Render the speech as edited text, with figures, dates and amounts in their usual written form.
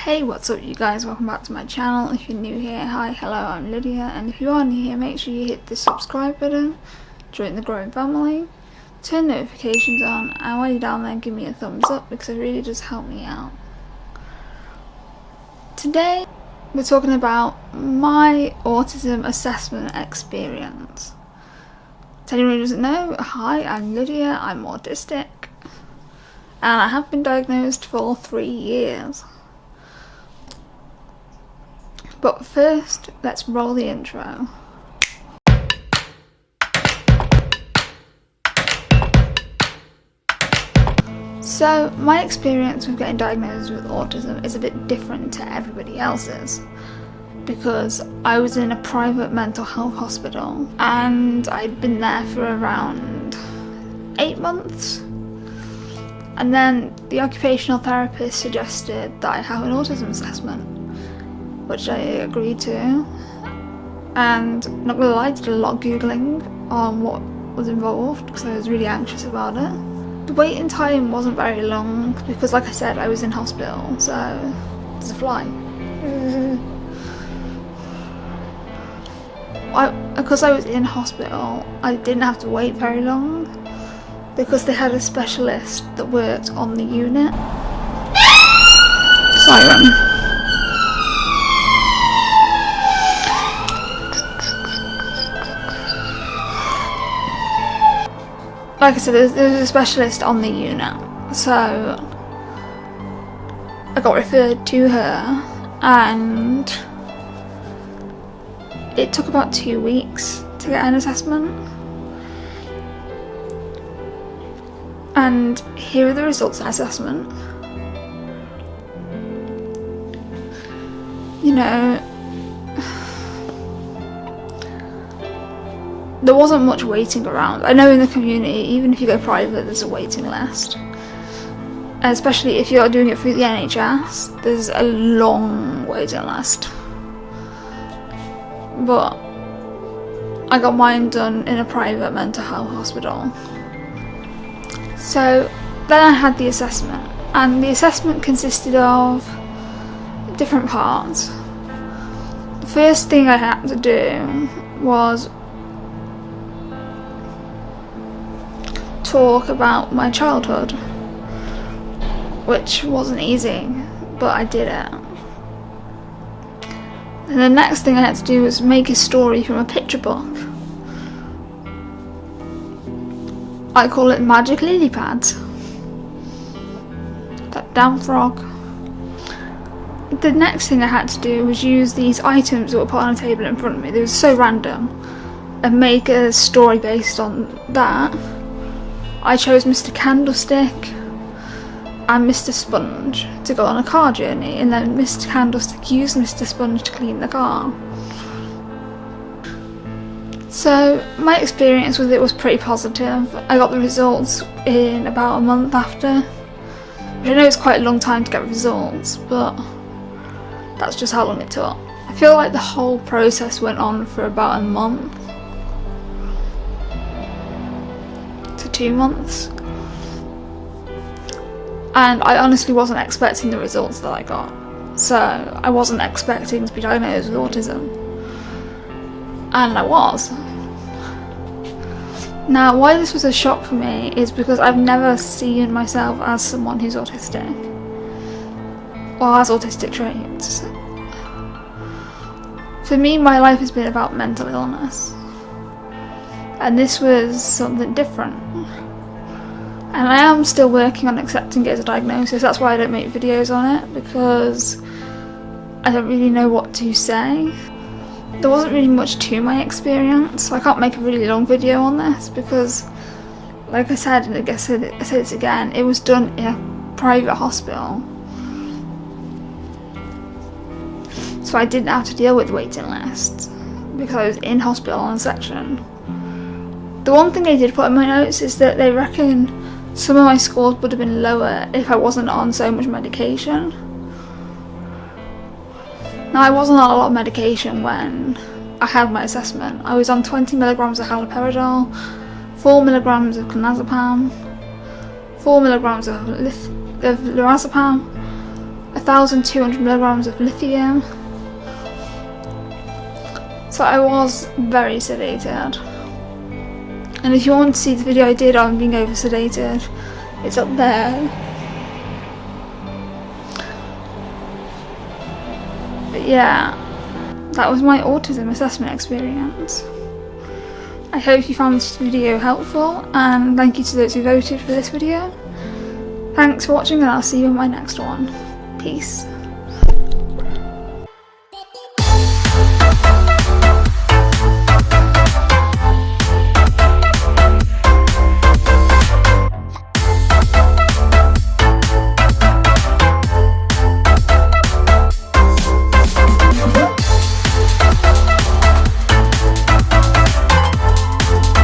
Hey, what's up you guys, welcome back to my channel. If you're new here, hi, hello, I'm Lydia, and if you are new here, make sure you hit the subscribe button, join the growing family, turn notifications on, and while you're down there, give me a thumbs up because it really does help me out. Today, we're talking about my autism assessment experience. To anyone who doesn't know, hi, I'm Lydia, I'm autistic, and I have been diagnosed for 3 years. But first, let's roll the intro. So, my experience with getting diagnosed with autism is a bit different to everybody else's, because I was in a private mental health hospital and I'd been there for around 8 months. And then the occupational therapist suggested that I have an autism assessment, which I agreed to, and not gonna lie, I did a lot of googling on what was involved because I was really anxious about it. The waiting time wasn't very long because, like I said, I was in hospital, so there's a fly. Because I was in hospital, I didn't have to wait very long because they had a specialist that worked on the unit. Siren. Like I said, there was a specialist on the unit, so I got referred to her, and it took about 2 weeks to get an assessment. And here are the results of the assessment. You know, there wasn't much waiting around. I know in the community, even if you go private, there's a waiting list. And especially if you're doing it through the NHS, there's a long waiting list. But I got mine done in a private mental health hospital. So then I had the assessment, and the assessment consisted of different parts. The first thing I had to do was talk about my childhood, which wasn't easy, but I did it. And the next thing I had to do was make a story from a picture book. I call it magic lily pads. That damn frog. The next thing I had to do was use these items that were put on a table in front of me. They were so random, and make a story based on that. I chose Mr. Candlestick and Mr. Sponge to go on a car journey, and then Mr. Candlestick used Mr. Sponge to clean the car. So my experience with it was pretty positive. I got the results in about a month after, which I know is quite a long time to get results, but that's just how long it took. I feel like the whole process went on for about a month to 2 months, and I honestly wasn't expecting the results that I got. So I wasn't expecting to be diagnosed with autism, and I was. Now, why this was a shock for me is because I've never seen myself as someone who's autistic or has autistic traits. For me, my life has been about mental illness, and this was something different. And I am still working on accepting it as a diagnosis. That's why I don't make videos on it, because I don't really know what to say. There wasn't really much to my experience, so I can't make a really long video on this because, like I said, and I say this again, it was done in a private hospital. So I didn't have to deal with waiting lists because I was in hospital on a section. The one thing they did put in my notes is that they reckon some of my scores would have been lower if I wasn't on so much medication. Now, I wasn't on a lot of medication when I had my assessment. I was on 20 milligrams of haloperidol, 4 milligrams of clonazepam, 4 milligrams of lorazepam, 1,200 milligrams of lithium. So I was very sedated. And if you want to see the video I did on being over sedated, it's up there. But yeah, that was my autism assessment experience. I hope you found this video helpful, and thank you to those who voted for this video. Thanks for watching, and I'll see you in my next one. Peace.